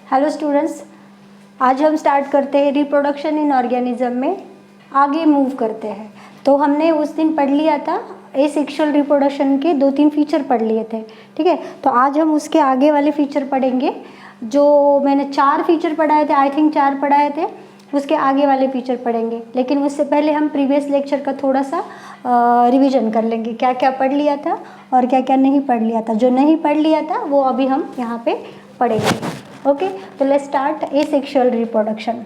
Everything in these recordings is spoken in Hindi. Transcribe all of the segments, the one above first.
हेलो स्टूडेंट्स, आज हम स्टार्ट करते हैं रिप्रोडक्शन इन ऑर्गेनिज्म में आगे मूव करते हैं। तो हमने उस दिन पढ़ लिया था एसेक्सुअल रिप्रोडक्शन के 2-3 फीचर पढ़ लिए थे, ठीक है। तो आज हम उसके आगे वाले फीचर पढ़ेंगे। जो मैंने 4 फीचर पढ़ाए थे, आई थिंक 4 पढ़ाए थे, उसके आगे वाले फीचर पढ़ेंगे। लेकिन उससे पहले हम प्रीवियस लेक्चर का थोड़ा सा रिवीजन कर लेंगे, क्या क्या पढ़ लिया था और क्या क्या नहीं पढ़ लिया था। जो नहीं पढ़ लिया था वो अभी हम यहाँ पे पढ़ेंगे। ओके, तो लेट्स स्टार्ट एसेक्सुअल रिप्रोडक्शन।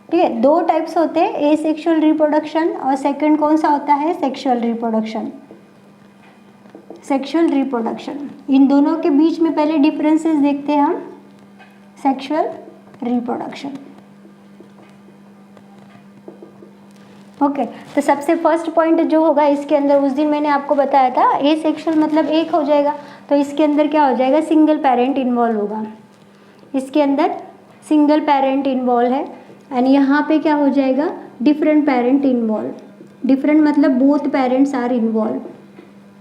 ठीक है, 2 टाइप्स होते हैं, एसेक्सुअल रिप्रोडक्शन और सेकंड कौन सा होता है, सेक्सुअल रिप्रोडक्शन। सेक्सुअल रिप्रोडक्शन, इन दोनों के बीच में पहले डिफरेंसेस देखते हैं हम। Sexual reproduction, okay. तो सबसे फर्स्ट पॉइंट जो होगा इसके अंदर, उस दिन मैंने आपको बताया था एसेक्सुअल मतलब एक हो जाएगा, तो इसके अंदर क्या हो जाएगा, सिंगल पेरेंट इन्वॉल्व होगा। इसके अंदर सिंगल पेरेंट इन्वॉल्व है एंड यहाँ पे क्या हो जाएगा, डिफरेंट पेरेंट इन्वॉल्व। डिफरेंट मतलब both parents are involve,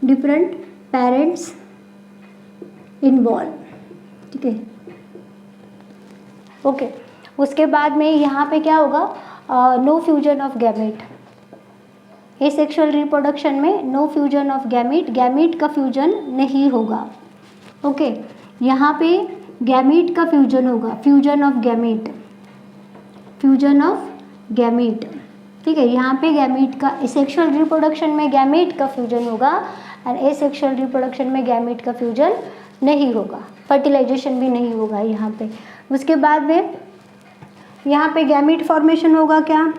different parents involve, ठीक है, ओके। उसके बाद में यहाँ पे क्या होगा, no fusion of gamete. Asexual reproduction में no fusion of gamete, gamete का फ्यूजन नहीं होगा, ओके। यहाँ पे गैमेट का फ्यूजन होगा, fusion of gamete, fusion of gamete, ठीक है। यहाँ पे गैमेट का, सेक्सुअल रिप्रोडक्शन में गैमेट का फ्यूजन होगा एंड एसेक्सुअल रिप्रोडक्शन में गैमेट का फ्यूजन नहीं होगा, फर्टिलाइजेशन भी नहीं होगा यहाँ पे। उसके बाद में यहाँ पे गैमेट फॉर्मेशन होगा क्या,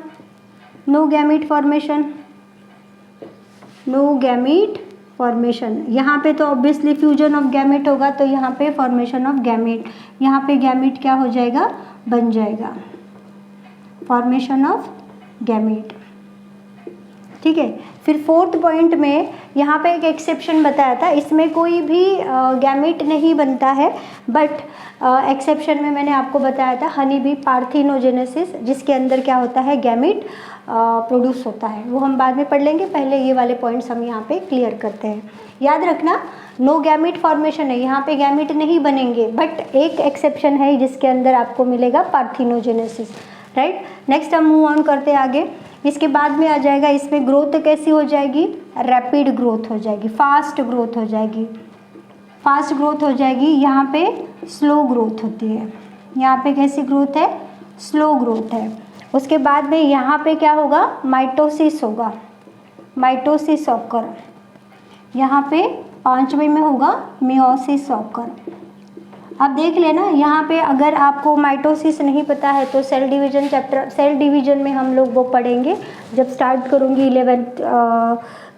no gamete formation, no gamete formation. यहाँ पे तो ऑब्वियसली फ्यूजन ऑफ गैमेट होगा, तो यहाँ पे फॉर्मेशन ऑफ गैमेट, यहाँ पे गैमेट क्या हो जाएगा, बन जाएगा, फॉर्मेशन ऑफ गैमेट, ठीक है। फिर फोर्थ पॉइंट में यहाँ पे एक एक्सेप्शन बताया था, इसमें कोई भी गैमेट नहीं बनता है, बट एक्सेप्शन में मैंने आपको बताया था हनी बी पार्थिनोजेनेसिस, जिसके अंदर क्या होता है, गैमेट प्रोड्यूस होता है। वो हम बाद में पढ़ लेंगे, पहले ये वाले पॉइंट्स हम यहाँ पे क्लियर करते हैं। याद रखना, नो गैमेट फॉर्मेशन है, यहाँ पे गैमेट नहीं बनेंगे, बट एक एक्सेप्शन है जिसके अंदर आपको मिलेगा पार्थिनोजेनेसिस, राइट। नेक्स्ट हम मूव ऑन करते हैं आगे। इसके बाद में आ जाएगा, इसमें ग्रोथ कैसी हो जाएगी, रैपिड ग्रोथ हो जाएगी, फास्ट ग्रोथ हो जाएगी, फास्ट ग्रोथ हो जाएगी। यहाँ पे स्लो ग्रोथ होती है, यहाँ पे कैसी ग्रोथ है, स्लो ग्रोथ है। उसके बाद में यहाँ पे क्या होगा, माइटोसिस होगा, माइटोसिस ऑकर। यहाँ पे 5वें में होगा मियोसिस ऑकर। अब देख लेना, यहाँ पे अगर आपको माइटोसिस नहीं पता है तो cell division chapter, cell division में हम लोग वो पढ़ेंगे जब स्टार्ट करूँगी 11th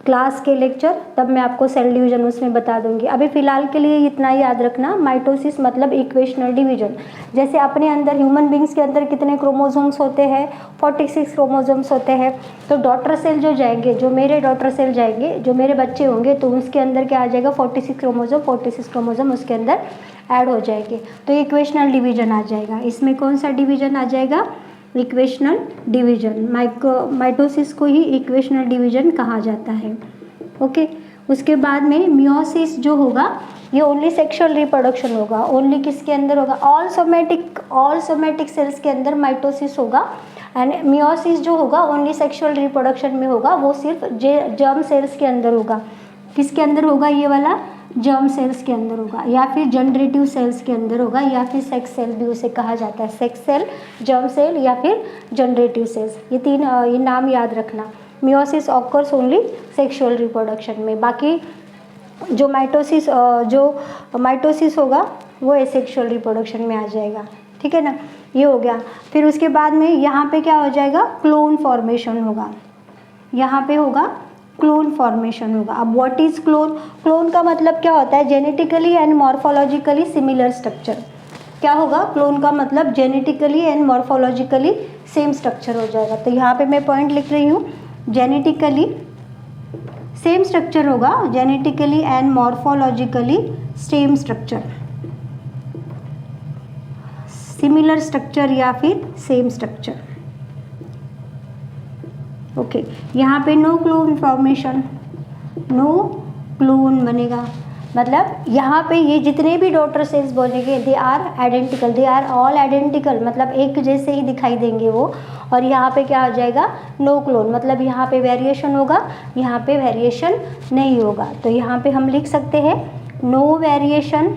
क्लास के लेक्चर, तब मैं आपको सेल डिवीजन उसमें बता दूंगी। अभी फ़िलहाल के लिए इतना याद रखना, माइटोसिस मतलब इक्वेशनल डिवीजन। जैसे अपने अंदर ह्यूमन बींग्स के अंदर कितने क्रोमोसोम्स होते हैं, 46 क्रोमोसोम्स होते हैं। तो डॉटर सेल जो जाएंगे, जो मेरे डॉटर सेल जाएंगे, जो मेरे बच्चे होंगे, तो उसके अंदर क्या आ जाएगा, 46 क्रोमोसोम, 46 क्रोमोसोम उसके अंदर ऐड हो जाएंगे, तो इक्वेशनल डिवीजन आ जाएगा। इसमें कौन सा डिवीजन आ जाएगा, इक्वेशनल डिवीजन। माइटोसिस को ही इक्वेशनल डिवीजन कहा जाता है, ओके। उसके बाद में मियोसिस जो होगा, ये ओनली सेक्सुअल रिप्रोडक्शन होगा, ओनली किसके अंदर होगा, ऑल सोमेटिक सेल्स के अंदर माइटोसिस होगा। एंड मियोसिस जो होगा ओनली सेक्सुअल रिप्रोडक्शन में होगा, वो सिर्फ जर्म सेल्स के अंदर होगा। किसके अंदर होगा, ये वाला जर्म सेल्स के अंदर होगा, या फिर जनरेटिव सेल्स के अंदर होगा, या फिर सेक्स सेल भी उसे कहा जाता है, सेक्स सेल, जर्म सेल या फिर जनरेटिव सेल्स। ये 3 ये नाम याद रखना। Meiosis occurs only sexual reproduction में, बाकी जो माइटोसिस होगा वो एसेक्सुअल रिप्रोडक्शन में आ जाएगा, ठीक है ना। ये हो गया। फिर उसके बाद में यहाँ पे क्या हो जाएगा, क्लोन फॉर्मेशन होगा, यहाँ पे होगा क्लोन फॉर्मेशन होगा। अब व्हाट इज क्लोन, क्लोन का मतलब क्या होता है, genetically and morphologically similar structure. क्या होगा, क्लोन का मतलब genetically and morphologically same structure हो जाएगा। तो यहाँ पे मैं पॉइंट लिख रही हूँ, जेनेटिकली सेम स्ट्रक्चर होगा, genetically and morphologically same structure, similar structure या फिर सेम स्ट्रक्चर, ओके। यहाँ पे no clone formation, no clone बनेगा। मतलब यहाँ पे ये जितने भी डॉटर सेल्स बोलेंगे they are identical, they are all identical, मतलब एक जैसे ही दिखाई देंगे वो। और यहाँ पे क्या हो जाएगा, नो क्लोन, मतलब यहाँ पे वेरिएशन होगा, यहाँ पे वेरिएशन नहीं होगा। तो यहाँ पे हम लिख सकते हैं नो वेरिएशन,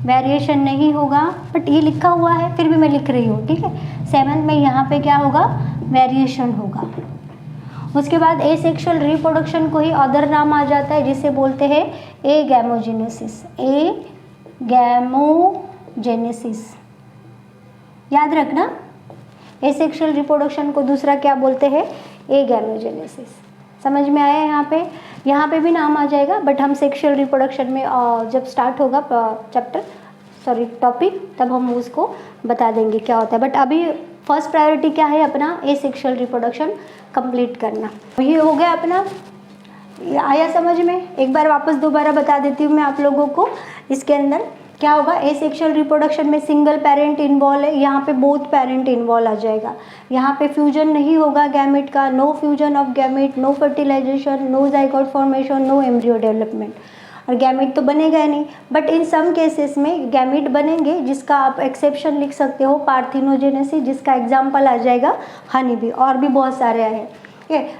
वेरिएशन नहीं होगा, बट ये लिखा हुआ है फिर भी मैं लिख रही हूँ, ठीक है। 7th में यहाँ पे क्या होगा, वेरिएशन होगा। उसके बाद एसेक्सुअल रिप्रोडक्शन को ही अदर नाम आ जाता है जिसे बोलते हैं एगैमोजेनेसिस, एगैमोजेनेसिस, याद रखना। एसेक्सुअल रिप्रोडक्शन को दूसरा क्या बोलते हैं, एगैमोजेनेसिस। समझ में आया यहाँ पे भी नाम आ जाएगा, बट हम सेक्सुअल रिप्रोडक्शन में जब स्टार्ट होगा टॉपिक तब हम उसको बता देंगे क्या होता है। बट अभी फर्स्ट प्रायोरिटी क्या है अपना, एसेक्सुअल रिप्रोडक्शन कंप्लीट करना। ये हो गया अपना, आया समझ में। एक बार वापस दोबारा बता देती हूँ मैं आप लोगों को। इसके अंदर क्या होगा, एसेक्सुअल रिप्रोडक्शन में सिंगल पेरेंट इन्वॉल्व है, यहाँ पे बोथ पेरेंट इन्वॉल्व आ जाएगा। यहाँ पे फ्यूजन नहीं होगा गैमेट का, no fusion of gamete, no fertilization, no zygote formation, no embryo development. और गैमेट तो बनेगा ही नहीं, बट इन सम केसेस में गैमेट बनेंगे, जिसका आप एक्सेप्शन लिख सकते हो पार्थिनोजेनेसिस, जिसका एग्जाम्पल आ जाएगा हनी बी, और भी बहुत सारे आए हैं।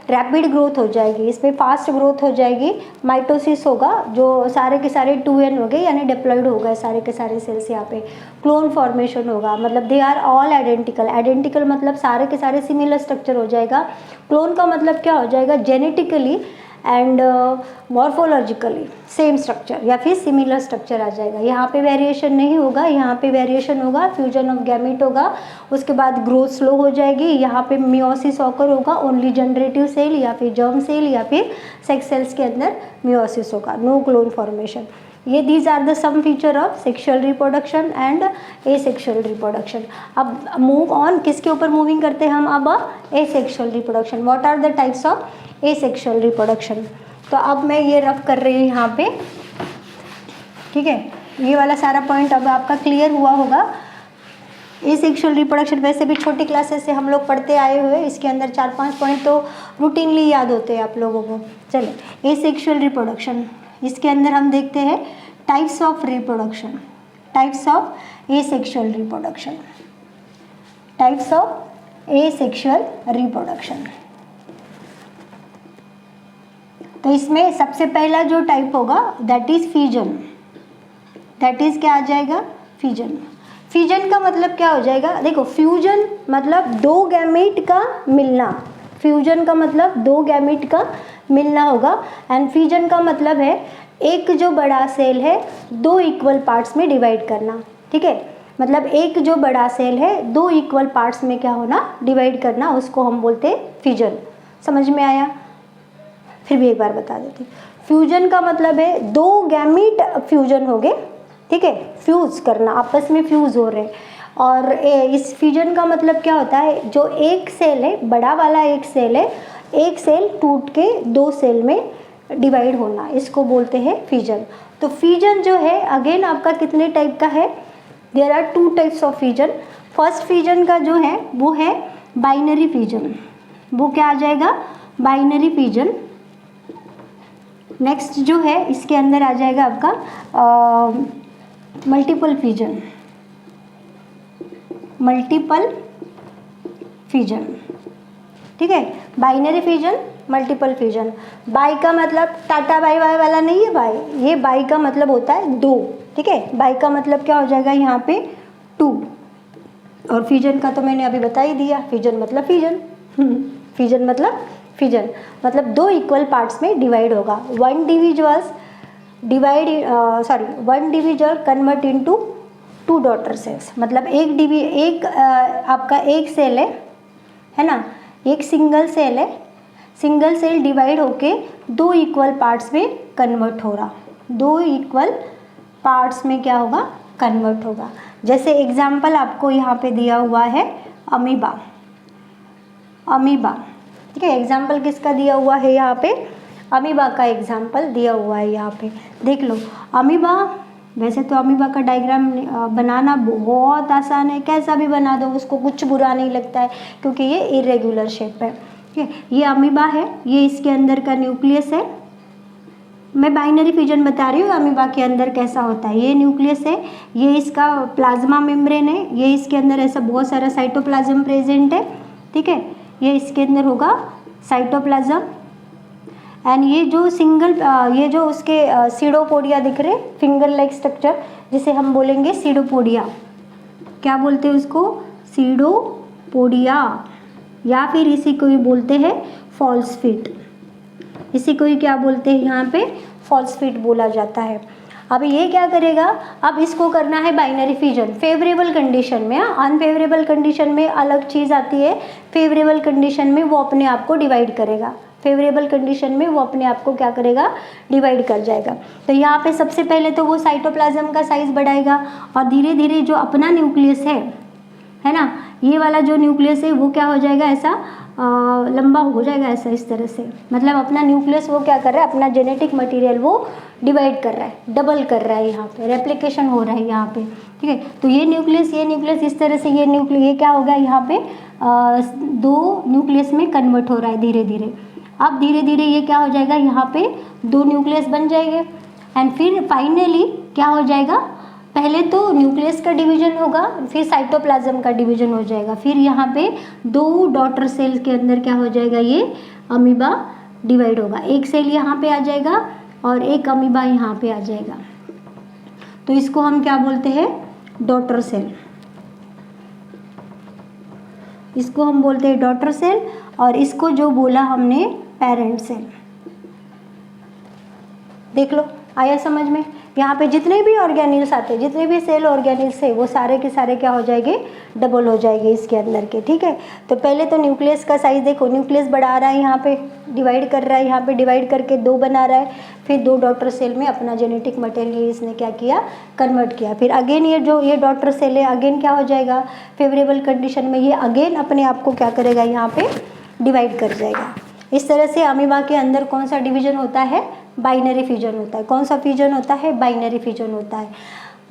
रैपिड ग्रोथ हो जाएगी, इसमें फास्ट ग्रोथ हो जाएगी, माइटोसिस होगा, जो सारे के सारे 2n हो गए यानी डिप्लॉइड हो गए सारे के सारे सेल्स। यहाँ पे क्लोन फॉर्मेशन होगा, मतलब they are all identical, identical मतलब सारे के सारे सिमिलर स्ट्रक्चर हो जाएगा। क्लोन का मतलब क्या हो जाएगा, genetically and morphologically same structure या फिर सिमिलर स्ट्रक्चर आ जाएगा। यहाँ पे वेरिएशन नहीं होगा, यहाँ पे वेरिएशन होगा, फ्यूजन ऑफ गैमेट होगा, उसके बाद ग्रोथ स्लो हो जाएगी। यहाँ पे मियोसिस ऑकर होगा, ओनली जनरेटिव सेल या फिर जर्म सेल या फिर सेक्स सेल्स के अंदर मियोसिस होगा, नो क्लोन फॉर्मेशन। ये these are the some feature of sexual reproduction and asexual reproduction. अब मूव ऑन, किसके ऊपर मूविंग करते हैं हम अब, asexual reproduction. What are the types of asexual reproduction. तो अब मैं ये रफ कर रही हूँ यहाँ पे, ठीक है। ये वाला सारा पॉइंट अब आपका क्लियर हुआ होगा। एसेक्सुअल रिप्रोडक्शन वैसे भी छोटी क्लासेस से हम लोग पढ़ते आए हुए, इसके अंदर 4-5 पॉइंट तो रूटीनली याद होते हैं आप लोगों को। चलिए, एसेक्सुअल रिप्रोडक्शन, इसके अंदर हम देखते हैं types of reproduction, types of asexual reproduction, types of asexual reproduction. तो इसमें सबसे पहला जो टाइप होगा that is fusion, that is क्या आ जाएगा, फ्यूजन। फ्यूजन का मतलब क्या हो जाएगा, देखो फ्यूजन मतलब दो गैमेट का मिलना, फ्यूजन का मतलब दो गैमेट का मिलना होगा। एंड फ्यूजन का मतलब है एक जो बड़ा सेल है दो इक्वल पार्ट्स में डिवाइड करना, ठीक है। मतलब एक जो बड़ा सेल है दो इक्वल पार्ट्स में क्या होना, डिवाइड करना, उसको हम बोलते हैं फ्यूजन। समझ में आया, फिर भी एक बार बता देती हूँ। फ्यूजन का मतलब है दो गैमीट फ्यूजन हो गए, ठीक है, फ्यूज करना, आपस में फ्यूज हो रहे हैं। और इस फ्यूजन का मतलब क्या होता है, जो एक सेल है, बड़ा वाला एक सेल है, एक सेल टूट के दो सेल में डिवाइड होना, इसको बोलते हैं फ्यूजन। तो फ्यूजन जो है अगेन आपका कितने टाइप का है, there are 2 types of fusion. First fusion का जो है वो है बाइनरी फ्यूजन, वो क्या आ जाएगा, बाइनरी फ्यूजन। नेक्स्ट जो है इसके अंदर आ जाएगा आपका मल्टीपल फ्यूजन, मल्टीपल फ्यूजन, ठीक है। Binary fusion, multiple fusion. By का मतलब टाटा बाई वाई वाला नहीं है बाई, ये बाई का मतलब होता है दो, ठीक है। बाई का मतलब क्या हो जाएगा यहाँ पे 2, और फ्यूजन का तो मैंने अभी बता ही दिया, फ्यूजन मतलब फ्यूजन, फ्यूजन मतलब फ्यूजन, मतलब दो इक्वल पार्ट्स में डिवाइड होगा। One individual convert into 2 daughter cells, मतलब एक आपका एक सेल है ना, एक सिंगल सेल है, सिंगल सेल डिवाइड होके दो इक्वल पार्ट्स में कन्वर्ट हो रहा, दो इक्वल पार्ट्स में क्या होगा, कन्वर्ट होगा। जैसे एग्जाम्पल आपको यहाँ पे दिया हुआ है अमीबा, अमीबा, ठीक है। एग्जाम्पल किसका दिया हुआ है यहाँ पे, अमीबा का एग्जाम्पल दिया हुआ है यहाँ पे, देख लो। अमीबा, वैसे तो अमीबा का डायग्राम बनाना बहुत आसान है, कैसा भी बना दो उसको कुछ बुरा नहीं लगता है, क्योंकि ये इरेगुलर शेप है, ठीक है। ये अमीबा है, ये इसके अंदर का न्यूक्लियस है, मैं बाइनरी फ्यूजन बता रही हूँ अमीबा के अंदर कैसा होता है। ये न्यूक्लियस है, ये इसका प्लाज्मा मेम्ब्रेन है, ये इसके अंदर ऐसा बहुत सारा साइटोप्लाज्म प्रेजेंट है, ठीक है। ये इसके अंदर होगा साइटोप्लाज्म एंड ये जो सिंगल ये जो उसके सीडोपोडिया दिख रहे, फिंगर लाइक स्ट्रक्चर, जिसे हम बोलेंगे सीडोपोडिया। क्या बोलते हैं उसको? सीडोपोडिया, या फिर इसी को ही बोलते हैं फॉल्स फीट। इसी को ही क्या बोलते हैं यहाँ पे? फॉल्स फीट बोला जाता है। अब ये क्या करेगा? अब इसको करना है बाइनरी फ्यूजन फेवरेबल कंडीशन में। अनफेवरेबल कंडीशन में अलग चीज़ आती है, फेवरेबल कंडीशन में वो अपने आप को डिवाइड करेगा। फेवरेबल कंडीशन में वो अपने आप को क्या करेगा? डिवाइड कर जाएगा। तो यहाँ पे सबसे पहले तो वो साइटोप्लाज्म का साइज बढ़ाएगा और धीरे धीरे जो अपना न्यूक्लियस है ना, ये वाला जो न्यूक्लियस है वो क्या हो जाएगा? ऐसा लंबा हो जाएगा, ऐसा इस तरह से। मतलब अपना न्यूक्लियस वो क्या कर रहा है? अपना जेनेटिक मटेरियल वो डिवाइड कर रहा है, डबल कर रहा है, यहाँ पे रेप्लिकेशन हो रहा है यहाँ पे, ठीक है। तो ये न्यूक्लियस इस तरह से, ये क्या हो गया? यहाँ पे 2 न्यूक्लियस में कन्वर्ट हो रहा है धीरे धीरे। अब धीरे धीरे ये क्या हो जाएगा? यहाँ पे 2 न्यूक्लियस बन जाएंगे एंड फिर फाइनली क्या हो जाएगा? पहले तो न्यूक्लियस का डिवीजन होगा, फिर साइटोप्लाज्म का डिवीजन हो जाएगा, फिर यहाँ पे 2 डॉटर सेल के अंदर क्या हो जाएगा? ये अमीबा डिवाइड होगा। एक सेल यहाँ पे आ जाएगा और एक अमीबा यहाँ पे आ जाएगा। तो इसको हम क्या बोलते हैं? Daughter cell. इसको हम बोलते हैं डॉटर सेल और इसको जो बोला हमने पेरेंट सेल। देख लो, आया समझ में? यहाँ पे जितने भी ऑर्गेनिल्स आते हैं, जितने भी सेल ऑर्गेनिल्स है, वो सारे के सारे क्या हो जाएंगे? डबल हो जाएंगे इसके अंदर के, ठीक है। तो पहले तो न्यूक्लियस का साइज देखो, न्यूक्लियस बढ़ा रहा है, यहाँ पे डिवाइड कर रहा है, यहाँ पे डिवाइड करके 2 बना रहा है, फिर 2 डॉटर सेल में अपना जेनेटिक मटेरियल इसने क्या किया? कन्वर्ट किया। फिर अगेन ये डॉटर सेल है, अगेन क्या हो जाएगा? फेवरेबल कंडीशन में ये अगेन अपने आप को क्या करेगा? यहाँ पे डिवाइड कर जाएगा। इस तरह से अमीबा के अंदर कौन सा डिवीजन होता है? बाइनरी फ्यूजन होता है। कौन सा फ्यूजन होता है? बाइनरी फ्यूजन होता है।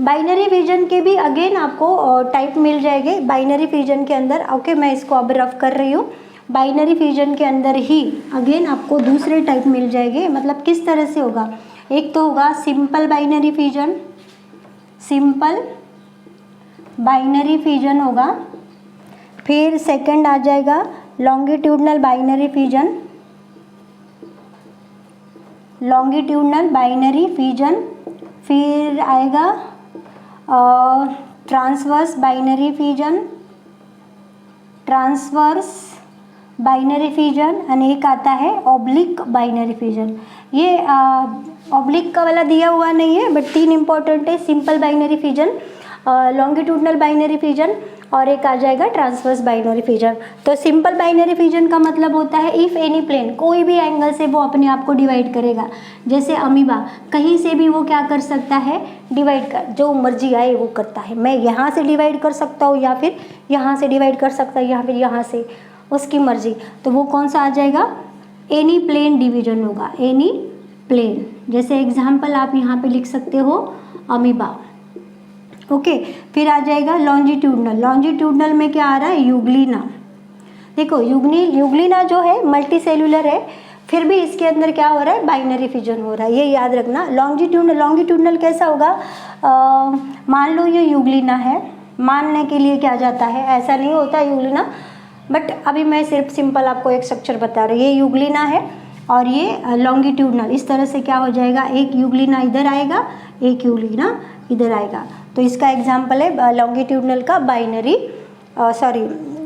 बाइनरी फ्यूजन के भी अगेन आपको टाइप मिल जाएंगे बाइनरी फ्यूजन के अंदर। ओके, मैं इसको अब रफ कर रही हूँ। बाइनरी फ्यूजन के अंदर ही अगेन आपको दूसरे टाइप मिल जाएंगे। मतलब किस तरह से होगा? एक तो होगा simple binary fusion, simple binary fusion होगा। फिर सेकंड आ जाएगा longitudinal binary fusion, longitudinal binary fusion. फिर आएगा transverse binary fusion, transverse binary fusion. और एक आता है ऑब्लिक बाइनरी फ्यूजन। ये ऑब्लिक का वाला दिया हुआ नहीं है, बट 3 इंपॉर्टेंट है। Simple binary fusion, longitudinal binary fusion और एक आ जाएगा ट्रांसवर्स बाइनरी फ्यूजन। तो सिंपल बाइनरी फ्यूजन का मतलब होता है इफ़ एनी प्लेन, कोई भी एंगल से वो अपने आप को डिवाइड करेगा। जैसे अमीबा कहीं से भी वो क्या कर सकता है? डिवाइड कर, जो मर्जी आए वो करता है। मैं यहाँ से डिवाइड कर सकता हूँ या फिर यहाँ से डिवाइड कर सकता है या फिर यहाँ से, उसकी मर्जी। तो वो कौन सा आ जाएगा? एनी प्लेन डिवीजन होगा, एनी प्लेन। जैसे एग्जाम्पल आप यहाँ पे लिख सकते हो अमीबा। ओके, फिर आ जाएगा लॉन्जिट्यूडनल। लॉन्जिट्यूडनल में क्या आ रहा है? यूग्लिना। देखो यूग्लिना जो है मल्टी सेल्यूलर है, फिर भी इसके अंदर क्या हो रहा है? बाइनरी फ्यूजन हो रहा है, ये याद रखना। लॉन्जिट्यूडनल कैसा होगा? मान लो ये यूग्लिना है, मानने के लिए क्या जाता है, ऐसा नहीं होता यूग्लिना, बट अभी मैं सिर्फ सिंपल आपको एक स्ट्रक्चर बता रही हूँ। ये यूग्लिना है और ये लॉन्गिट्यूडनल। इस तरह से क्या हो जाएगा? एक यूग्लिना इधर आएगा, एक यूग्लिना इधर आएगा। तो इसका एग्जाम्पल है लॉन्गिट्यूडनल का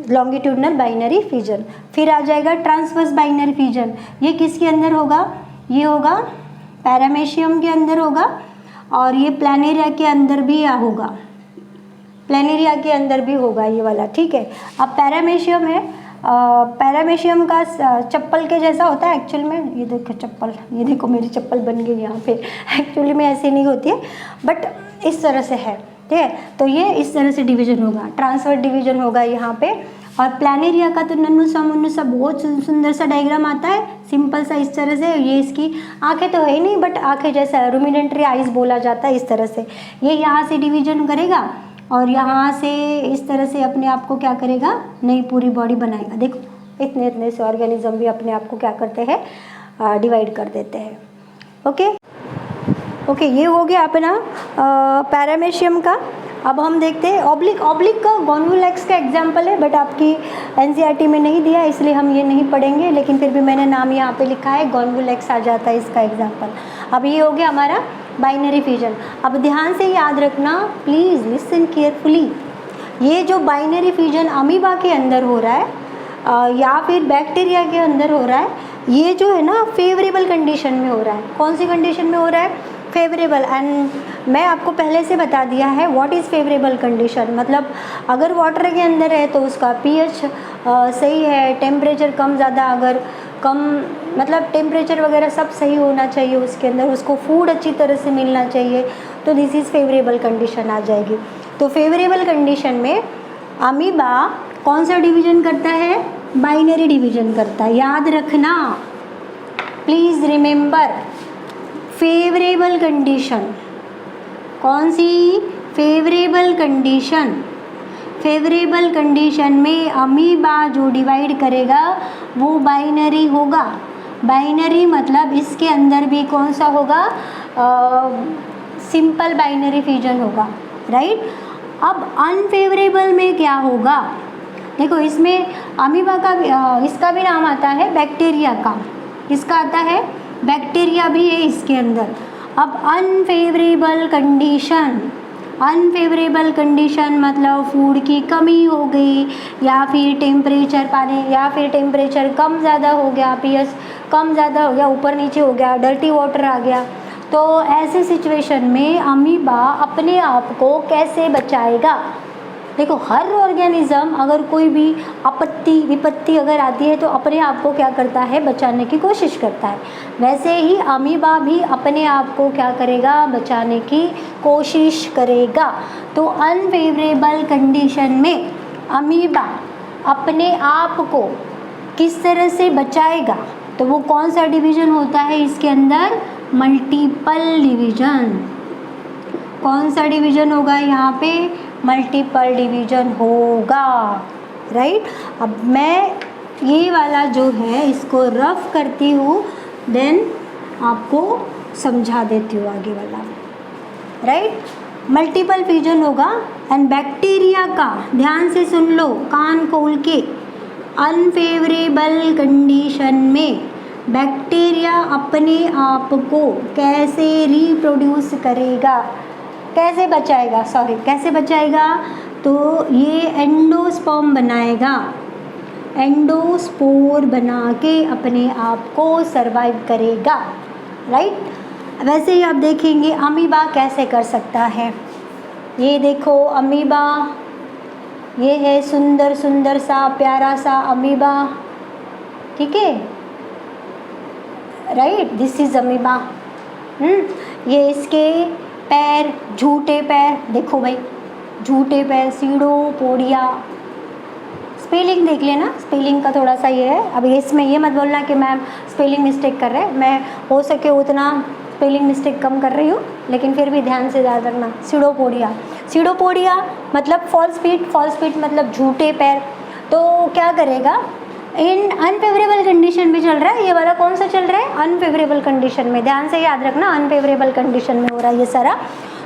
लॉन्गिट्यूडनल बाइनरी फ्यूजन। फिर आ जाएगा ट्रांसवर्स बाइनरी फ्यूजन। ये किसके अंदर होगा? ये होगा पैरामेशियम के अंदर होगा और ये प्लानेरिया के अंदर भी होगा, प्लानेरिया के अंदर भी होगा ये वाला, ठीक है। अब पैरामेशियम है, पैरामेशियम का चप्पल के जैसा होता है एक्चुअल में। ये देखो चप्पल, ये देखो मेरी चप्पल बन गई यहाँ पे। एक्चुअली में ऐसी नहीं होती है, बट इस तरह से है, ठीक है। तो ये इस तरह से डिवीजन होगा, ट्रांसफर डिवीजन होगा यहाँ पे। और प्लानेरिया का तो नन्नू सा बहुत सुंदर सा डायग्राम आता है, सिंपल सा इस तरह से। ये इसकी आंखें तो है ही नहीं, बट आंखें जैसा रुमिनेंटरी आइज बोला जाता है, इस तरह से। ये यहाँ से डिवीजन करेगा और यहाँ से इस तरह से अपने आप को क्या करेगा? नई पूरी बॉडी बनाएगा। देखो इतने से ऑर्गेनिज्म भी अपने आप को क्या करते हैं? डिवाइड कर देते हैं। ओके। ओके, ये हो गया अपना पैरामेशियम का। अब हम देखते हैं ऑब्लिक। ऑब्लिक का गॉन्वुलेक्स का एग्जाम्पल है, बट आपकी एनसीईआरटी में नहीं दिया, इसलिए हम ये नहीं पढ़ेंगे, लेकिन फिर भी मैंने नाम यहाँ पे लिखा है, गॉन्वुलेक्स आ जाता है इसका एग्जाम्पल। अब ये हो गया हमारा बाइनरी फिजन। अब ध्यान से याद रखना, प्लीज़ लिसन केयरफुली। ये जो बाइनरी फिजन अमीबा के अंदर हो रहा है या फिर बैक्टीरिया के अंदर हो रहा है, ये जो है ना फेवरेबल कंडीशन में हो रहा है। कौन सी कंडीशन में हो रहा है? फेवरेबल। एंड मैं आपको पहले से बता दिया है व्हाट इज़ फेवरेबल कंडीशन। मतलब अगर वाटर के अंदर है तो उसका पीएच सही है, टेम्परेचर कम ज़्यादा, अगर कम मतलब टेम्परेचर वगैरह सब सही होना चाहिए उसके अंदर, उसको फूड अच्छी तरह से मिलना चाहिए, तो दिस इज़ फेवरेबल कंडीशन आ जाएगी। तो फेवरेबल कंडीशन में अमीबा कौन सा डिवीजन करता है? बाइनरी डिवीजन करता है। याद रखना, प्लीज़ रिमेंबर, फेवरेबल कंडीशन। कौन सी? Favourable condition. फेवरेबल कंडीशन में अमीबा जो डिवाइड करेगा वो बाइनरी होगा। बाइनरी मतलब इसके अंदर भी कौन सा होगा? सिंपल बाइनरी फिजन होगा, राइट। अब अनफेवरेबल में क्या होगा? देखो, इसमें अमीबा का इसका भी नाम आता है बैक्टीरिया का, इसका आता है बैक्टीरिया भी है इसके अंदर। अब अनफेवरेबल कंडीशन, अनफेवरेबल कंडीशन मतलब फूड की कमी हो गई, या फिर टेम्परेचर पानी, या फिर टेम्परेचर कम ज़्यादा हो गया, पीएच कम ज़्यादा हो गया, ऊपर नीचे हो गया, डर्टी वाटर आ गया। तो ऐसे सिचुएशन में अमीबा अपने आप को कैसे बचाएगा? देखो, हर ऑर्गेनिज्म अगर कोई भी आपत्ति विपत्ति अगर आती है तो अपने आप को क्या करता है? बचाने की कोशिश करता है। वैसे ही अमीबा भी अपने आप को क्या करेगा? बचाने की कोशिश करेगा। तो अनफेवरेबल कंडीशन में अमीबा अपने आप को किस तरह से बचाएगा? तो वो कौन सा डिवीजन होता है इसके अंदर? Multiple division. कौन सा डिवीजन होगा यहाँ पे? मल्टीपल डिवीजन होगा, राइट। अब मैं ये वाला जो है इसको रफ करती हूँ, देन आपको समझा देती हूँ आगे वाला, राइट। मल्टीपल फिजन होगा एंड बैक्टीरिया का, ध्यान से सुन लो कान खोल के, अनफेवरेबल कंडीशन में बैक्टीरिया अपने आप को कैसे रिप्रोड्यूस करेगा? कैसे बचाएगा? कैसे बचाएगा? तो ये एंडोस्पर्म बनाएगा, एंडोस्पोर बना के अपने आप को सरवाइव करेगा, राइट। वैसे ही आप देखेंगे अमीबा कैसे कर सकता है। ये देखो अमीबा, ये है सुंदर सुंदर सा प्यारा सा अमीबा, ठीक है, राइट, दिस इज अमीबा। ये इसके पैर, झूठे पैर, देखो भाई झूठे पैर, सीडोपोडिया। स्पेलिंग देख लेना, स्पेलिंग का थोड़ा सा ये है। अब इसमें ये मत बोलना कि मैम स्पेलिंग मिस्टेक कर रहे हैं, मैं हो सके उतना स्पेलिंग मिस्टेक कम कर रही हूँ, लेकिन फिर भी ध्यान से याद रखना। सीडोपोडिया, सीडोपोडिया मतलब फॉल्स फीट, फॉल्स फीट मतलब झूठे पैर। तो क्या करेगा? इन अनफेवरेबल कंडीशन में चल रहा है, ये वाला कौन सा चल रहा है? अनफेवरेबल कंडीशन में। ध्यान से याद रखना, अनफेवरेबल कंडीशन में हो रहा है ये सारा।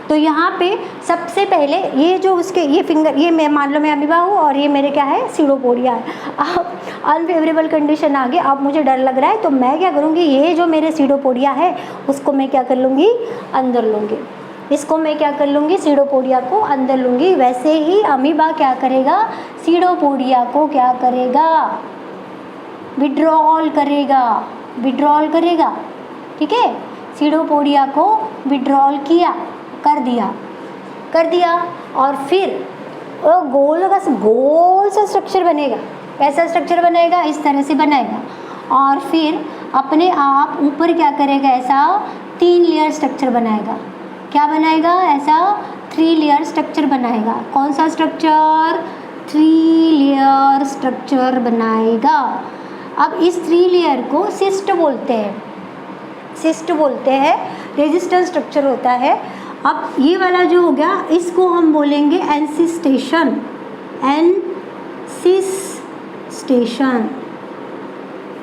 तो यहाँ पे सबसे पहले ये जो उसके ये फिंगर, ये मैं मान लो मैं अमीबा हूँ और ये मेरे क्या है? सीडोपोडिया है। अब अनफेवरेबल कंडीशन आ गई, अब मुझे डर लग रहा है, तो मैं क्या करूँगी? ये जो मेरे सीडोपोडिया है उसको मैं क्या कर लूँगी? अंदर लूँगी। इसको मैं क्या कर लूँगी? सीडोपोडिया को अंदर लूँगी। वैसे ही अमीबा क्या करेगा? सीडोपोडिया को क्या करेगा? विड्रॉल करेगा, विड्रॉल करेगा, ठीक है। सीडोपोडिया को विड्रॉल किया, कर दिया और फिर वो गोल सा स्ट्रक्चर बनेगा। कैसा स्ट्रक्चर बनेगा? इस तरह से बनाएगा और फिर अपने आप ऊपर क्या करेगा? ऐसा 3 लेयर स्ट्रक्चर बनाएगा। क्या बनाएगा? ऐसा 3 लेयर स्ट्रक्चर बनाएगा। कौन सा स्ट्रक्चर? 3 लेयर स्ट्रक्चर बनाएगा। अब इस 3 लेयर को सिस्ट बोलते हैं, सिस्ट बोलते हैं, रेजिस्टेंस स्ट्रक्चर होता है। अब ये वाला जो हो गया इसको हम बोलेंगे एनसिस्टेशन, एनसिस्टेशन,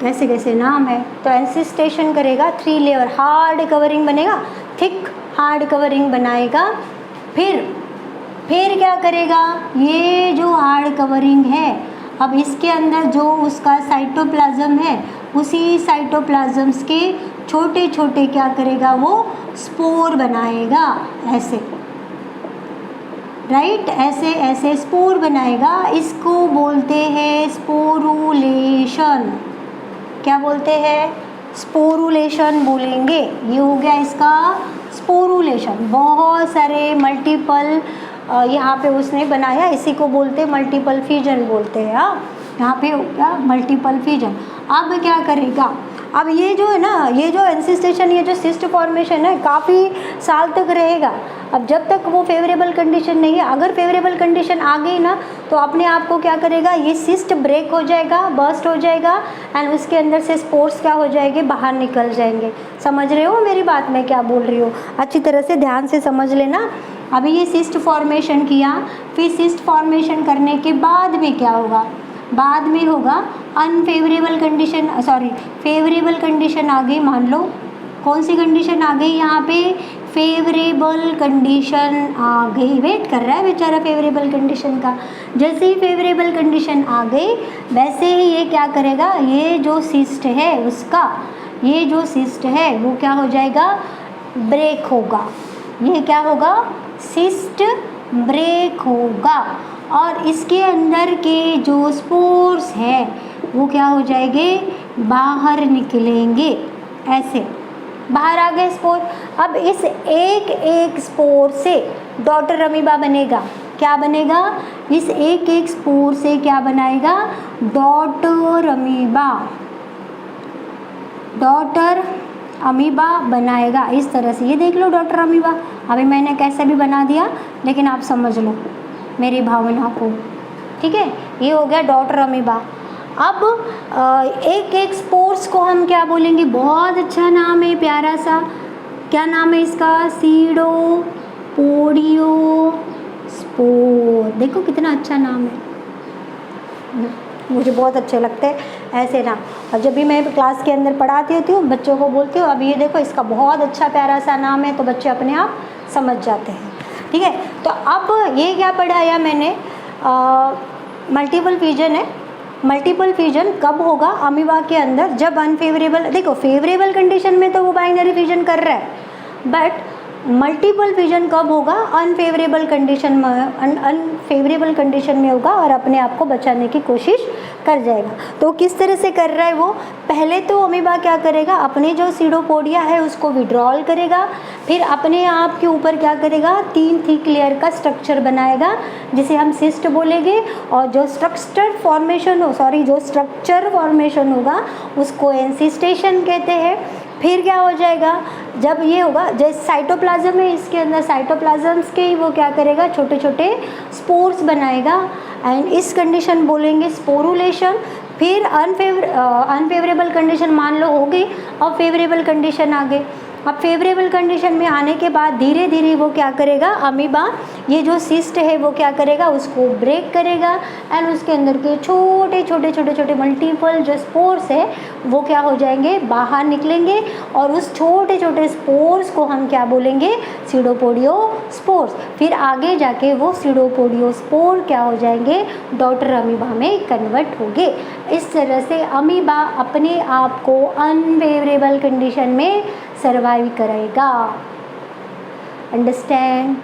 कैसे कैसे नाम है। तो एनसिस्टेशन करेगा, 3 लेयर हार्ड कवरिंग बनेगा, थिक हार्ड कवरिंग बनाएगा। फिर क्या करेगा, ये जो हार्ड कवरिंग है, अब इसके अंदर जो उसका साइटोप्लाज्म है, उसी साइटोप्लाज्म्स के छोटे छोटे क्या करेगा, वो स्पोर बनाएगा, ऐसे, राइट, ऐसे ऐसे स्पोर बनाएगा। इसको बोलते हैं स्पोरुलेशन। क्या बोलते हैं, स्पोरुलेशन बोलेंगे। ये हो गया इसका स्पोरुलेशन। बहुत सारे मल्टीपल यहाँ पे उसने बनाया, इसी को बोलते मल्टीपल फिजन बोलते हैं। यहाँ पे हो गया मल्टीपल फिजन। अब क्या करेगा, अब ये जो है ना, ये जो एंसिस्टेशन, ये जो सिस्ट फॉर्मेशन है, काफ़ी साल तक रहेगा। अब जब तक वो फेवरेबल कंडीशन नहीं है, अगर फेवरेबल कंडीशन आ गई ना, तो अपने आप को क्या करेगा, ये सिस्ट ब्रेक हो जाएगा, बर्स्ट हो जाएगा, एंड उसके अंदर से स्पोर्स क्या हो जाएंगे, बाहर निकल जाएंगे। समझ रहे हो मेरी बात, मैं क्या बोल रही हूँ, अच्छी तरह से ध्यान से समझ लेना। अभी ये सिस्ट फॉर्मेशन किया, फिर सिस्ट फॉर्मेशन करने के बाद में क्या होगा, बाद में होगा unfavourable condition, sorry favourable condition आ गई। मान लो कौन सी कंडीशन आ गई, यहाँ पे फेवरेबल कंडीशन आ गई। वेट कर रहा है बेचारा फेवरेबल कंडीशन का। जैसे ही फेवरेबल कंडीशन आ गई, वैसे ही ये क्या करेगा, ये जो सिस्ट है उसका, ये जो सिस्ट है वो क्या हो जाएगा, ब्रेक होगा। ये क्या होगा, सिस्ट ब्रेक होगा, और इसके अंदर के जो स्पोर्स है वो क्या हो जाएंगे, बाहर निकलेंगे, ऐसे बाहर आ गए स्पोर। अब इस एक एक स्पोर से डॉटर अमीबा बनेगा। क्या बनेगा, इस एक एक स्पोर से क्या बनाएगा, डॉटर अमीबा, डॉटर अमीबा बनाएगा। इस तरह से ये देख लो डॉटर अमीबा। अभी मैंने कैसे भी बना दिया, लेकिन आप समझ लो मेरी भावना को, ठीक है। ये हो गया डॉटर अमीबा। अब एक एक स्पोर्स को हम क्या बोलेंगे, बहुत अच्छा नाम है, प्यारा सा, क्या नाम है इसका, सीडोपोडियो स्पोर। देखो कितना अच्छा नाम है, मुझे बहुत अच्छे लगते हैं ऐसे नाम। और जब भी मैं क्लास के अंदर पढ़ाती होती हूँ, बच्चों को बोलती हूँ अब ये देखो इसका बहुत अच्छा प्यारा सा नाम है, तो बच्चे अपने आप समझ जाते हैं, ठीक है। तो अब ये क्या पढ़ाया मैंने, मल्टीपल फिजन है। मल्टीपल फिजन कब होगा अमीबा के अंदर, जब अनफेवरेबल, देखो फेवरेबल कंडीशन में तो वो बाइनरी फिजन कर रहा है, बट मल्टीपल फिजन कब होगा, अनफेवरेबल कंडीशन में, अनफेवरेबल कंडीशन में होगा, और अपने आप को बचाने की कोशिश कर जाएगा। तो किस तरह से कर रहा है वो, पहले तो अमीबा क्या करेगा, अपने जो सीडोपोडिया है उसको विड्रॉल करेगा, फिर अपने आप के ऊपर क्या करेगा, 3 थिक लेयर का स्ट्रक्चर बनाएगा, जिसे हम सिस्ट बोलेंगे, और जो स्ट्रक्चर फॉर्मेशन होगा उसको एंसिस्टेशन कहते हैं। फिर क्या हो जाएगा, जब ये होगा, जैसे साइटोप्लाज्म है, इसके अंदर साइटोप्लाज्म्स के ही वो क्या करेगा, छोटे छोटे स्पोर्स बनाएगा, एंड इस कंडीशन बोलेंगे स्पोरुलेशन। फिर अनफेवरेबल कंडीशन मान लो हो गई, और फेवरेबल कंडीशन आ गई। अब फेवरेबल कंडीशन में आने के बाद धीरे धीरे वो क्या करेगा, अमीबा ये जो सिस्ट है वो क्या करेगा, उसको ब्रेक करेगा, एंड उसके अंदर के छोटे छोटे मल्टीपल जो स्पोर्स है वो क्या हो जाएंगे, बाहर निकलेंगे, और उस छोटे छोटे स्पोर्स को हम क्या बोलेंगे, सीडोपोडियो स्पोर्स। फिर आगे जाके वो सीडोपोडियो स्पोर क्या हो जाएंगे, डॉटर अमीबा में कन्वर्ट होंगे। इस तरह से अमीबा अपने आप को अनफेवरेबल कंडीशन में सर्वाइव करेगा। Understand,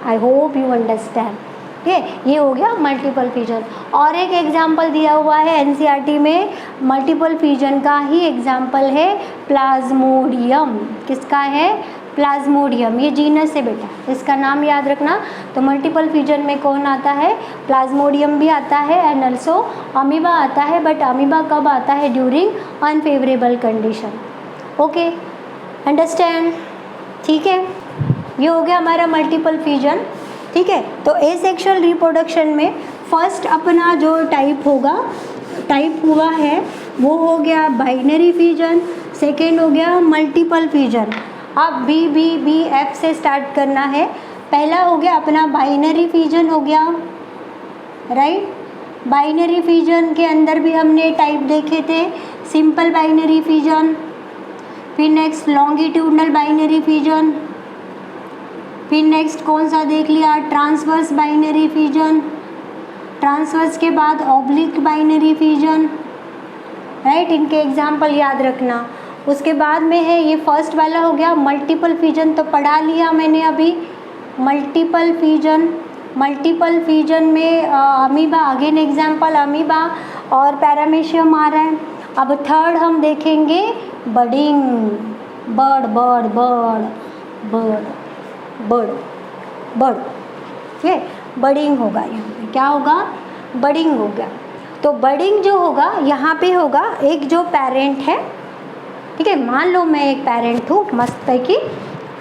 I hope you understand, ठीक है। ये हो गया मल्टीपल फिजन। और एक एग्जाम्पल दिया हुआ है एनसीईआरटी में, मल्टीपल फिजन का ही एग्जाम्पल है प्लाज्मोडियम। किसका है, प्लाज्मोडियम। ये जीनस है बेटा, इसका नाम याद रखना। तो मल्टीपल फिजन में कौन आता है, प्लाज्मोडियम भी आता है, एंड ऑल्सो अमीबा आता है, बट अमीबा कब आता है, during unfavourable condition. Okay, understand, ठीक है। ये हो गया हमारा मल्टीपल फिजन, ठीक है। तो एसेक्सुअल रिप्रोडक्शन में फर्स्ट अपना जो टाइप हुआ है वो हो गया बाइनरी फिजन, सेकेंड हो गया मल्टीपल फिजन। अब बी एफ से स्टार्ट करना है। पहला हो गया अपना बाइनरी फिजन हो गया, राइट। बाइनरी फिजन के अंदर भी हमने टाइप देखे थे, सिंपल बाइनरी फिजन, फिर नेक्स्ट लॉन्गिट्यूडनल बाइनरी फिजन, फिर नेक्स्ट कौन सा देख लिया, ट्रांसवर्स बाइनरी फिजन, ट्रांसवर्स के बाद ऑब्लिक बाइनरी फिजन, राइट, इनके एग्जाम्पल याद रखना। उसके बाद में है ये फर्स्ट वाला हो गया मल्टीपल फिजन, तो पढ़ा लिया मैंने अभी मल्टीपल फिजन। मल्टीपल फिजन में अमीबा, अगेन एग्जाम्पल अमीबा और पैरामीशियम आ रहा है। अब थर्ड हम देखेंगे budding, bird bird bird bird bird bird, ठीक है, बडिंग होगा यहाँ पे, क्या होगा, बडिंग हो गया। तो बडिंग जो होगा यहाँ पे होगा एक जो पेरेंट है, ठीक है, मान लो मैं एक पेरेंट हूँ, मस्त है कि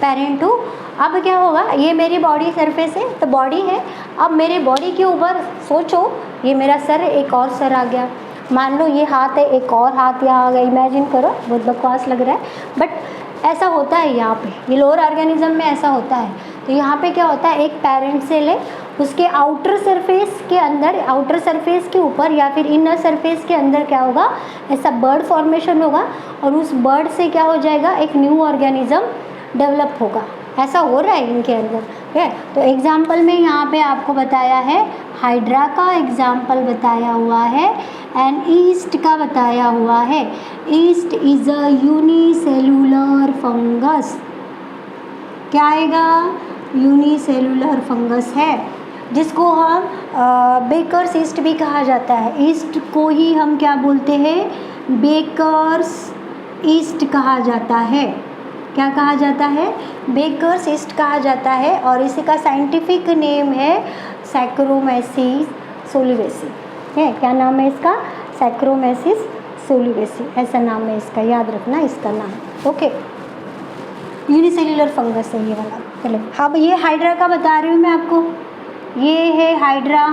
पेरेंट हूँ। अब क्या होगा, ये मेरी बॉडी सरफेस है, तो बॉडी है, अब मेरे बॉडी के ऊपर सोचो ये मेरा सर है, एक और सर आ गया, मान लो ये हाथ है, एक और हाथ यहाँ आ गया, इमेजिन करो, बहुत बकवास लग रहा है बट ऐसा होता है यहाँ पे, ये लोअर ऑर्गेनिज्म में ऐसा होता है। तो यहाँ पे क्या होता है, एक पेरेंट सेल है, उसके आउटर सरफेस के अंदर, आउटर सरफेस के ऊपर या फिर इनर सरफेस के अंदर क्या होगा, ऐसा बर्ड फॉर्मेशन होगा और उस बर्ड से क्या हो जाएगा, एक न्यू ऑर्गेनिज्म डेवलप होगा। ऐसा हो रहा है इनके अंदर, ठीक है। तो एग्जाम्पल में यहाँ पे आपको बताया है, हाइड्रा का एग्जाम्पल बताया हुआ है एंड ईस्ट का बताया हुआ है। East is a unicellular fungus, क्या आएगा, यूनिसेलुलर फंगस है, जिसको हम बेकर्स ईस्ट भी कहा जाता है। ईस्ट को ही हम क्या बोलते हैं, बेकर्स ईस्ट कहा जाता है। क्या कहा जाता है, बेकर्स ईस्ट कहा जाता है और इसी का साइंटिफिक नेम है सैक्रोमेसिस सोलिवेसी, है, क्या नाम है इसका, सैक्रोमेसिस सोलिवेसी, ऐसा नाम है इसका, याद रखना इसका नाम, ओके। यूनिसेल्युलर फंगस है ये वाला। चलो अब ये हाइड्रा का बता रही हूँ मैं आपको, ये है हाइड्रा,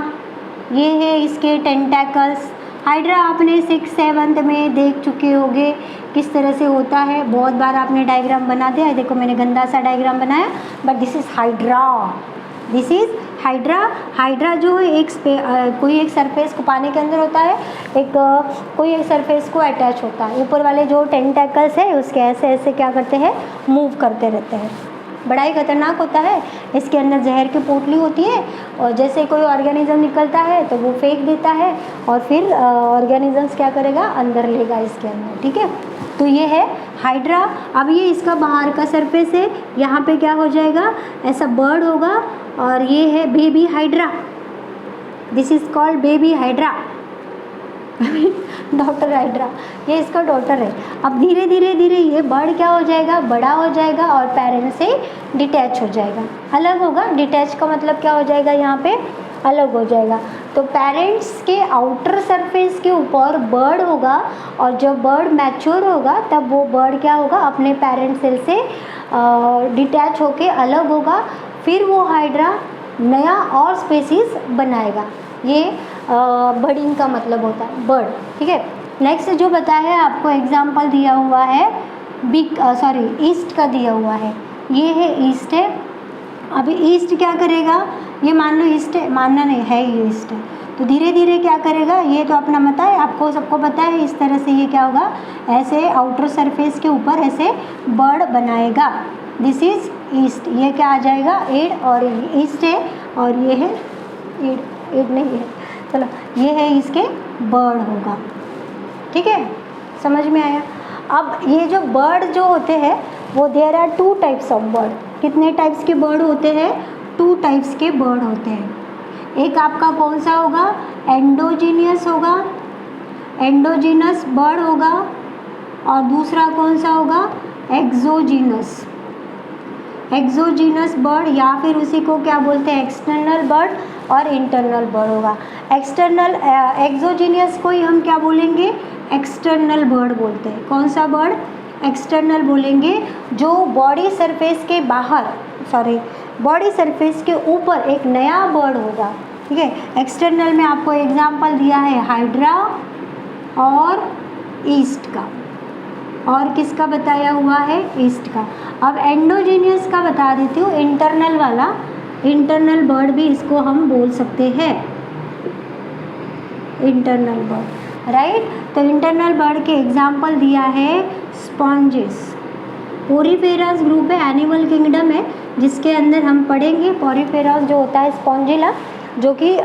ये है इसके टेंटैकल्स। हाइड्रा आपने 6th-7th में देख चुके होंगे किस तरह से होता है, बहुत बार आपने डायग्राम बना दिया है, देखो मैंने गंदा सा डायग्राम बनाया, but this is hydra, this is hydra. Hydra जो है एक कोई एक सरफेस को पानी के अंदर होता है, एक कोई एक सरफेस को अटैच होता है, ऊपर वाले जो टेंटैकल्स है उसके ऐसे ऐसे क्या करते हैं, मूव करते रहते हैं, बड़ा ही खतरनाक होता है। इसके अंदर जहर की पोटली होती है और जैसे कोई ऑर्गेनिज्म निकलता है तो वो फेंक देता है और फिर ऑर्गेनिजम्स क्या करेगा, अंदर लेगा इसके अंदर, ठीक है। तो ये है हाइड्रा। अब ये इसका बाहर का सरफेस है, यहाँ पे क्या हो जाएगा, ऐसा बर्ड होगा और ये है baby hydra, this is called baby hydra daughter hydra, ये इसका डॉटर है। अब धीरे धीरे धीरे ये बर्ड क्या हो जाएगा, बड़ा हो जाएगा और पेरेंट से डिटैच हो जाएगा, अलग होगा। डिटैच का मतलब क्या हो जाएगा, यहाँ पे अलग हो जाएगा। तो पेरेंट्स के आउटर सरफेस के ऊपर बर्ड होगा और जब बर्ड मैच्योर होगा तब वो बर्ड क्या होगा, अपने पेरेंट सेल से डिटैच होके अलग होगा, फिर वो हाइड्रा नया और स्पेसीज बनाएगा। ये बर्डिंग का मतलब होता है, बर्ड, ठीक है। नेक्स्ट जो बताया है आपको एग्जाम्पल दिया हुआ है ईस्ट का दिया हुआ है, ये है ईस्ट है। अभी ईस्ट क्या करेगा, ये मान लो ईस्ट है, मानना नहीं है, ये ईस्ट है, तो धीरे धीरे क्या करेगा, ये तो अपना पता है, आपको सबको पता है, इस तरह से ये क्या होगा, ऐसे आउटर सरफेस के ऊपर ऐसे बर्ड बनाएगा, दिस इज ईस्ट। ये क्या आ जाएगा, एड, और ईस्ट है और ये है एड नहीं है, चलो ये है इसके बर्ड होगा, ठीक है, समझ में आया। अब ये जो बर्ड जो होते हैं वो there are 2 types of bird. कितने टाइप्स के बर्ड होते हैं, 2 टाइप्स के बर्ड होते हैं। एक आपका कौन सा होगा, एंडोजीनियस होगा, एंडोजीनस बर्ड होगा, और दूसरा कौन सा होगा, एक्सोजीनस, एक्सोजीनस बर्ड, या फिर उसी को क्या बोलते हैं, एक्सटर्नल बर्ड और इंटरनल बर्ड होगा। एक्सटर्नल एक्सोजीनियस को ही हम क्या बोलेंगे, एक्सटर्नल बर्ड बोलते हैं। कौन सा बर्ड, एक्सटर्नल बोलेंगे, जो बॉडी सरफेस के बाहर, बॉडी सरफेस के ऊपर एक नया बर्ड होगा, ठीक है। एक्सटर्नल में आपको एग्जाम्पल दिया है हाइड्रा और ईस्ट का, और किसका बताया हुआ है, ईस्ट का। अब एंडोजीनियस का बता देती हूँ, इंटरनल वाला, इंटरनल बर्ड भी इसको हम बोल सकते हैं, इंटरनल बर्ड, राइट। तो इंटरनल बर्ड के एग्जाम्पल दिया है स्पॉन्जेस, ओरीफेरस ग्रुप है, एनिमल किंगडम है, जिसके अंदर हम पढ़ेंगे पोरिफेरा जो होता है स्पॉन्जिला, जो कि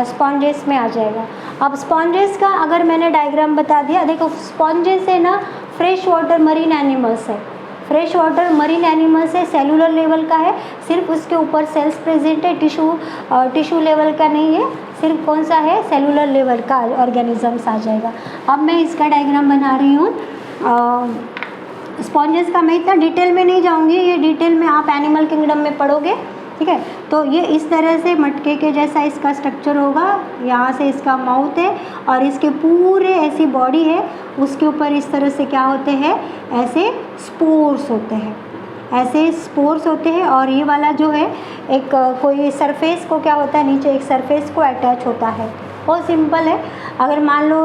स्पॉन्जेस में आ जाएगा। अब स्पॉन्जेस का अगर मैंने डायग्राम बता दिया, देखो स्पॉन्जेस है ना फ्रेश वाटर मरीन एनिमल्स है, फ्रेश वाटर मरीन एनिमल्स है, सेलुलर लेवल का है, सिर्फ उसके ऊपर सेल्स प्रेजेंट है, टिश्यू लेवल का नहीं है, सिर्फ कौन सा है सेलुलर लेवल का ऑर्गेनिजम्स आ जाएगा। अब मैं इसका डायग्राम बना रही हूँ। स्पॉन्जेस का मैं इतना डिटेल में नहीं जाऊँगी, ये डिटेल में आप एनिमल किंगडम में पढ़ोगे, ठीक है। तो ये इस तरह से मटके के जैसा इसका स्ट्रक्चर होगा, यहाँ से इसका माउथ है और इसके पूरे ऐसी बॉडी है, उसके ऊपर इस तरह से क्या होते हैं, ऐसे स्पोर्स होते हैं, ऐसे स्पोर्स होते हैं। और ये वाला जो है एक कोई सरफेस को क्या होता है, नीचे एक सरफेस को अटैच होता है। बहुत सिंपल है, अगर मान लो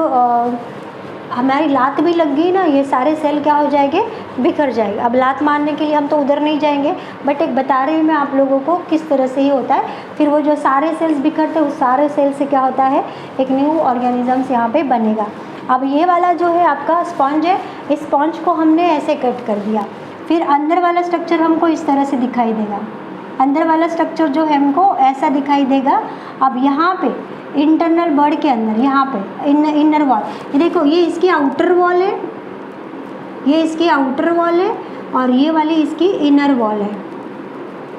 हमारी लात भी लग गई ना, ये सारे सेल क्या हो जाएंगे, बिखर जाएंगे। अब लात मारने के लिए हम तो उधर नहीं जाएंगे, बट एक बता रही हूँ मैं आप लोगों को किस तरह से ही होता है। फिर वो जो सारे सेल्स बिखरते हैं, उस सारे सेल से क्या होता है, एक न्यू ऑर्गेनिजम्स यहाँ पे बनेगा। अब ये वाला जो है आपका स्पॉन्ज है, इस स्पॉन्ज को हमने ऐसे कट कर दिया, फिर अंदर वाला स्ट्रक्चर हमको इस तरह से दिखाई देगा, अंदर वाला स्ट्रक्चर जो है हमको ऐसा दिखाई देगा। अब यहाँ पे इंटरनल बर्ड के अंदर यहाँ पे इनर वॉल, ये देखो ये इसकी आउटर वॉल है, ये इसकी आउटर वॉल है और ये वाली इसकी इनर वॉल है,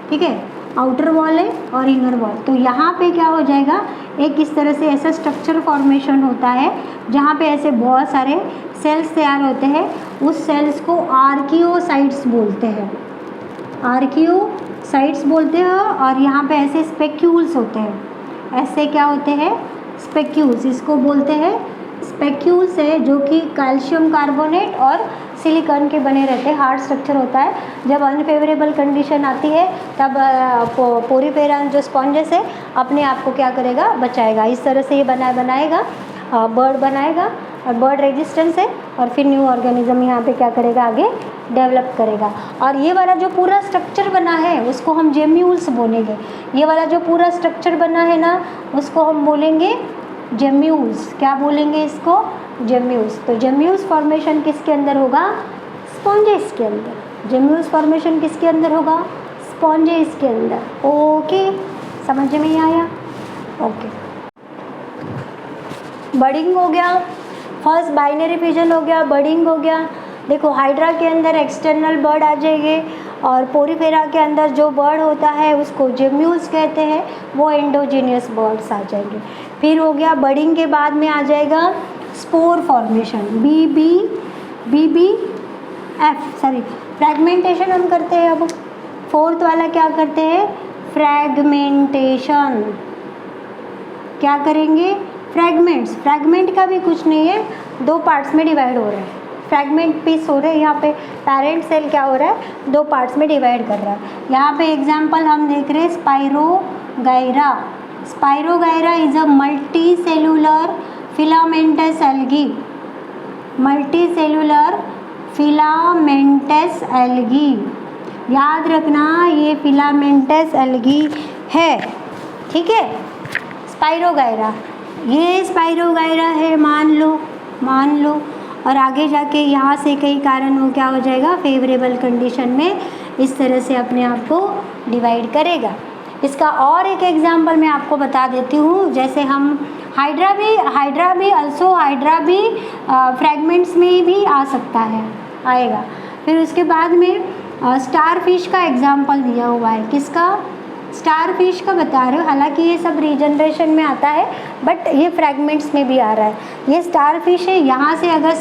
ठीक है, आउटर वॉल है और इनर वॉल। तो यहाँ पे क्या हो जाएगा, एक इस तरह से ऐसा स्ट्रक्चर फॉर्मेशन होता है जहाँ पे ऐसे बहुत सारे सेल्स तैयार होते हैं। उस सेल्स को आर्कियोसाइट्स बोलते हैं, आर्कियोसाइट्स बोलते हैं। और यहाँ पे ऐसे स्पेक्यूल्स होते हैं, ऐसे क्या होते हैं, स्पेक्यूल्स, इसको बोलते हैं स्पेक्यूल्स है, जो कि कैल्शियम कार्बोनेट और सिलिकॉन के बने रहते हैं, हार्ड स्ट्रक्चर होता है। जब अनफेवरेबल कंडीशन आती है तब पोरिफेरा जो स्पॉन्जेस है अपने आप को क्या करेगा, बचाएगा। इस तरह से ये बनाएगा, बर्ड बनाएगा और बर्ड रेजिस्टेंस है, और फिर न्यू ऑर्गेनिज्म यहाँ पे क्या करेगा, आगे डेवलप करेगा। और ये वाला जो पूरा स्ट्रक्चर बना है उसको हम जेम्यूल्स बोलेंगे। ये वाला जो पूरा स्ट्रक्चर बना है ना, उसको हम बोलेंगे जेम्यूल्स। क्या बोलेंगे इसको, जेम्यूल्स। तो जेम्यूल्स फॉर्मेशन किसके अंदर होगा, स्पॉन्जेस के अंदर। जेम्यूल्स फॉर्मेशन किसके अंदर होगा, स्पॉन्जेस के अंदर। ओके, समझ में आया, ओके। बर्डिंग हो गया, फर्स्ट बाइनरी फिजन हो गया, बर्डिंग हो गया। देखो हाइड्रा के अंदर एक्सटर्नल बर्ड आ जाएंगे और पोरिफेरा के अंदर जो बर्ड होता है उसको जेम्यूल्स कहते हैं, वो एंडोजीनियस बर्ड्स आ जाएंगे। फिर हो गया बर्डिंग के बाद में आ जाएगा स्पोर फॉर्मेशन, फ्रैगमेंटेशन हम करते हैं। अब फोर्थ वाला क्या करते हैं, फ्रैगमेंटेशन। क्या करेंगे, फ्रैगमेंट का भी कुछ नहीं है, दो पार्ट्स में डिवाइड हो रहे हैं, फ्रैगमेंट पीस हो रहे हैं। यहाँ पे पेरेंट सेल क्या हो रहा है, दो पार्ट्स में डिवाइड कर रहा है। यहाँ पे एग्जांपल हम देख रहे हैं spirogyra. Spirogyra is a multi cellular filamentous algae, multi cellular filamentous algae. याद रखना ये फिलामेंटस एल्गी है, ठीक है। स्पाइरोगाइरा, ये स्पाइरोगाइरा है, मान लो। और आगे जाके यहाँ से कई कारण हो क्या हो जाएगा, फेवरेबल कंडीशन में इस तरह से अपने आप को डिवाइड करेगा। इसका और एक एग्जांपल मैं आपको बता देती हूँ। जैसे हम हाइड्रा भी फ्रैगमेंट्स में भी आ सकता है, आएगा। फिर उसके बाद में स्टारफिश का एग्जांपल दिया हुआ है, किसका, स्टारफिश का बता रहे हो। हालांकि ये सब रीजनरेशन में आता है, बट ये फ्रैगमेंट्स में भी आ रहा है। ये स्टारफिश है, यहाँ से अगर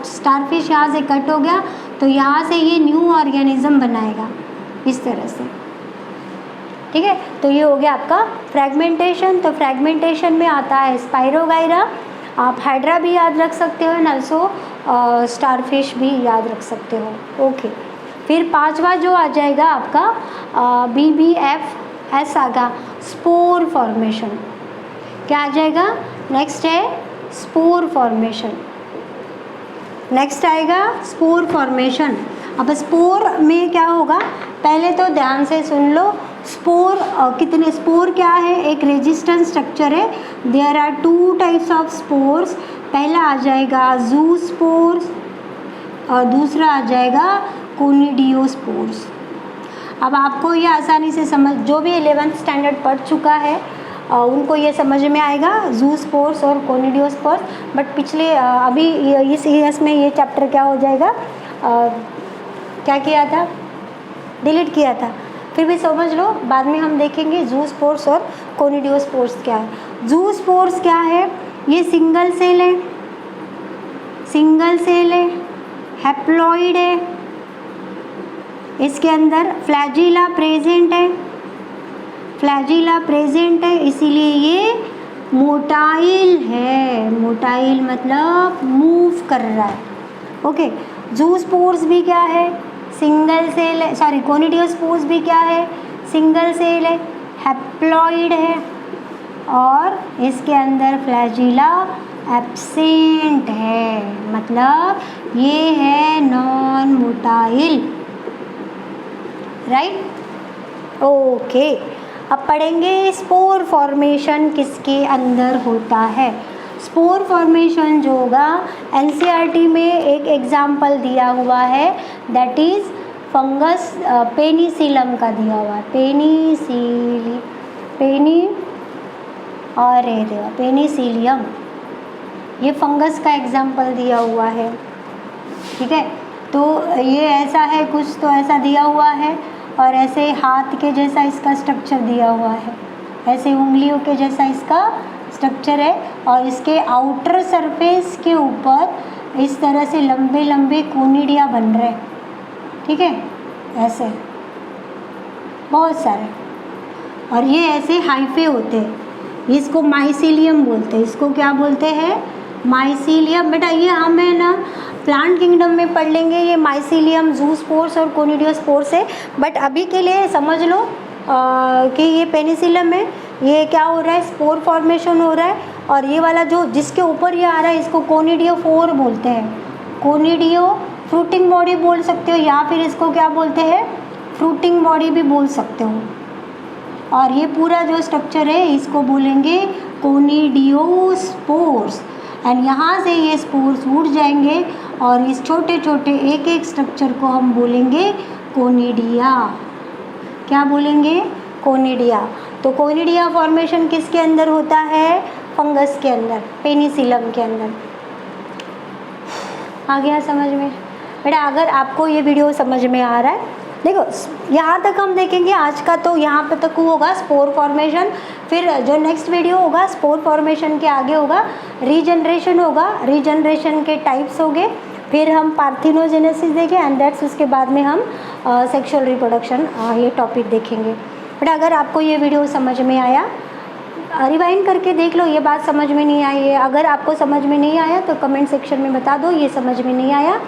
स्टारफिश यहाँ से कट हो गया तो यहाँ से ये न्यू ऑर्गेनिज्म बनाएगा इस तरह से, ठीक है। तो ये हो गया आपका फ्रैगमेंटेशन। तो फ्रैगमेंटेशन में आता है स्पाइरोगाइरा, आप हाइड्रा भी याद रख सकते हो, एंड ऑल्सो स्टारफिश भी याद रख सकते हो, ओके। फिर पांचवा जो आ जाएगा आपका BBFS आगा, स्पोर फॉर्मेशन। क्या आ जाएगा, नेक्स्ट है स्पोर फॉर्मेशन, नेक्स्ट आएगा स्पोर फॉर्मेशन। अब स्पोर में क्या होगा, पहले तो ध्यान से सुन लो। स्पोर कितने, स्पोर क्या है, एक रेजिस्टेंस स्ट्रक्चर है। There are 2 types of spores. पहला आ जाएगा जू स्पोर्स और दूसरा आ जाएगा कोनिडियोस्पोर्स। अब आपको ये आसानी से समझ, जो भी 11th स्टैंडर्ड पढ़ चुका है उनको ये समझ में आएगा, ज़ूस्पोर्स और कोनिडियोस्पोर्स। बट पिछले अभी इस ईयर्स में ये चैप्टर क्या हो जाएगा, क्या किया था, डिलीट किया था। फिर भी समझ लो, बाद में हम देखेंगे ज़ूस्पोर्स और कोनिडियोस्पोर्स क्या है। ज़ूस्पोर्स क्या है, ये सिंगल सेल है, सिंगल सेल है, हैप्लॉइड है, इसके अंदर फ्लैजिला प्रेजेंट है, फ्लैजिला प्रेजेंट है, इसीलिए ये मोटाइल है। मोटाइल मतलब मूव कर रहा है। ओके, ज़ूस्पोर्स भी क्या है, सिंगल सेल है, सॉरी कोनिडियोस्पोर्स भी क्या है, सिंगल सेल है, हैप्लॉइड है, और इसके अंदर फ्लैजिला एब्सेंट है, मतलब ये है नॉन मोटाइल, राइट। ओके, अब पढ़ेंगे स्पोर फॉर्मेशन किसके अंदर होता है। स्पोर फॉर्मेशन जो होगा, एनसीईआरटी में एक एग्जाम्पल दिया हुआ है, दैट इज़ फंगस पेनिसिलम का दिया हुआ है, पेनिसिलियम, ये फंगस का एग्जाम्पल दिया हुआ है। ठीक है, तो ये ऐसा है, कुछ तो ऐसा दिया हुआ है, और ऐसे हाथ के जैसा इसका स्ट्रक्चर दिया हुआ है, ऐसे उंगलियों के जैसा इसका स्ट्रक्चर है, और इसके आउटर सरफेस के ऊपर इस तरह से लंबे लंबे कोनिडिया बन रहे हैं। ठीक है, ऐसे बहुत सारे, और ये ऐसे हाइफे होते हैं, इसको माइसीलियम बोलते हैं। इसको क्या बोलते हैं, माइसीलियम। बेटा ये हमें ना प्लांट किंगडम में पढ़ लेंगे, ये माइसीलियम, ज़ूस्पोर्स और कोनिडियोस्पोर्स है। बट अभी के लिए समझ लो कि ये पेनिसिलम है, ये क्या हो रहा है, स्पोर फॉर्मेशन हो रहा है, और ये वाला जो जिसके ऊपर ये आ रहा है इसको कोनिडियोफोर बोलते हैं। कोनिडियो फ्रूटिंग बॉडी बोल सकते हो, या फिर इसको क्या बोलते हैं, फ्रूटिंग बॉडी भी बोल सकते हो। और ये पूरा जो स्ट्रक्चर है इसको बोलेंगे कोनिडियोस्पोर्स, एंड यहाँ से ये स्पोर्स उड़ जाएंगे, और इस छोटे छोटे एक एक स्ट्रक्चर को हम बोलेंगे कोनिडिया। क्या बोलेंगे, कोनिडिया। तो कोनिडिया फॉर्मेशन किसके अंदर होता है, फंगस के अंदर, पेनिसिलम के अंदर। आ गया समझ में बेटा। अगर आपको ये वीडियो समझ में आ रहा है, देखो यहाँ तक हम देखेंगे आज का, तो यहाँ पे तक होगा स्पोर फॉर्मेशन। फिर जो नेक्स्ट वीडियो होगा स्पोर फॉर्मेशन के आगे होगा रीजनरेशन, होगा रीजनरेशन के टाइप्स होंगे, फिर हम पार्थिनोजेनेसिस देखें, एंड दैट्स उसके बाद में हम सेक्सुअल रिप्रोडक्शन ये टॉपिक देखेंगे। बट अगर आपको ये वीडियो समझ में आया, रिवाइंड करके देख लो, ये बात समझ में नहीं आई है। अगर आपको समझ में नहीं आया तो कमेंट सेक्शन में बता दो ये समझ में नहीं आया।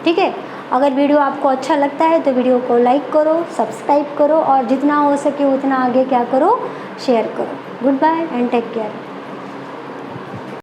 ठीक है, अगर वीडियो आपको अच्छा लगता है तो वीडियो को लाइक करो, सब्सक्राइब करो, और जितना हो सके उतना आगे क्या करो, शेयर करो। Good bye and take care.